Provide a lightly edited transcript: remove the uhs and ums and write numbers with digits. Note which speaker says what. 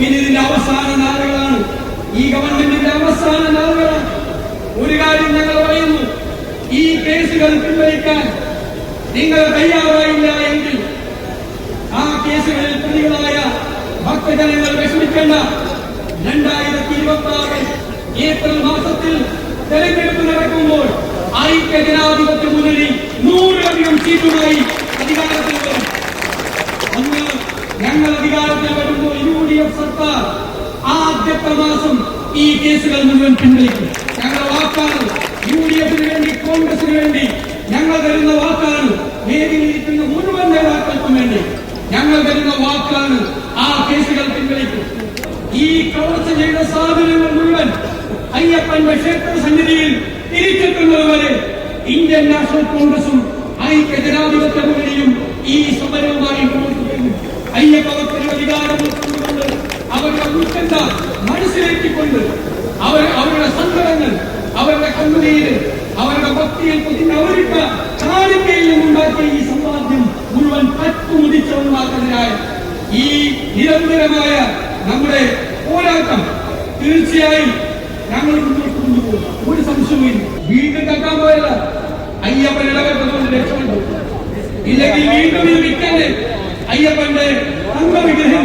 Speaker 1: പിന്നെ ഇതിന്റെ അവസാന നാളുകളാണ്. ഈ ഗവൺമെന്റിന്റെ അവസാന നാളുകളാണ്. ഒരു കാര്യം ഞങ്ങൾ പറയുന്നു, ഈ കേസുകൾ പിൻവലിക്കാൻ നിങ്ങൾ തയ്യാറായില്ല എങ്കിൽ ആ കേസുകളിൽ പ്രതികളായ ഭക്തജനങ്ങൾ വിഷമിക്കേണ്ട. 2026 ഏപ്രിൽ മാസത്തിൽ തെരഞ്ഞെടുപ്പ് നടക്കുമ്പോൾ ഐക്യ ജനാധിപത്യ മുന്നണി 100-ലധികം സീറ്റുമായി അധികാരത്തിൽ വരും. അന്ന് ഞങ്ങൾ അധികാരത്തിൽ വരുമ്പോൾ UDF സർക്കാർ ആദ്യത്തെ മാസം ഈ കേസുകൾ മുഴുവൻ പിൻവലിക്കും. ഞങ്ങളുടെ വാക്കാണ്. UDFിന് വേണ്ടി, കോൺഗ്രസിന് വേണ്ടി ഞങ്ങൾ തരുന്ന വാക്കാണ്. വേദിയിലിരിക്കുന്ന മുഴുവൻ നേതാക്കൾക്കും വേണ്ടി ഞങ്ങൾ തരുന്ന വാക്കാണ്. ആ കേസുകൾ പിൻവലിക്കും. ഈ കവർച്ച ചെയ്ത സാധനങ്ങൾ മുഴുവൻ അയ്യപ്പന്റെ ക്ഷേത്ര സന്നിധിയിൽ തിരിച്ചെത്തുന്നതുവരെ ഇന്ത്യൻ നാഷണൽ കോൺഗ്രസും ഐക്യ ജനാധിപത്യ മുന്നണിയും ഈ സമരവുമായി മുന്നോട്ട് പോകും. അയ്യപ്പ ഭക്തരുടെ അധികാരം ഉൾക്കൊണ്ടുകൊണ്ട് അവരുടെ ഉത്കണ്ഠ മനസ്സിലേക്കിക്കൊണ്ട് അവരുടെ സങ്കടങ്ങൾ, അവരുടെ കണ്ണുനീര്, അവരുടെ ഭക്തിയിൽ പൊതിഞ്ഞ അവരിട്ട കാണിക്കയിൽ നിന്നുണ്ടാക്കിയ ഈ സമ്പാദ്യം മുഴുവൻ പറ്റുമുതിച്ചുണ്ടാക്കുന്നതിനായ ഈ നിരന്തരമായ നമ്മുടെ പോരാട്ടം തീർച്ചയായും ഞങ്ങൾ മുന്നോട്ട് കൊണ്ടുപോകും. ഒരു സംശയവും വീണ്ടും കക്കാൻ പോയല്ല. അയ്യപ്പൻ ഇടപെട്ടതുകൊണ്ട് രക്ഷപ്പെട്ടു. ഇല്ലെങ്കിൽ വീണ്ടും ഇത് വിൽക്കല്ലേ അയ്യപ്പന്റെ അംഗവിഗ്രഹം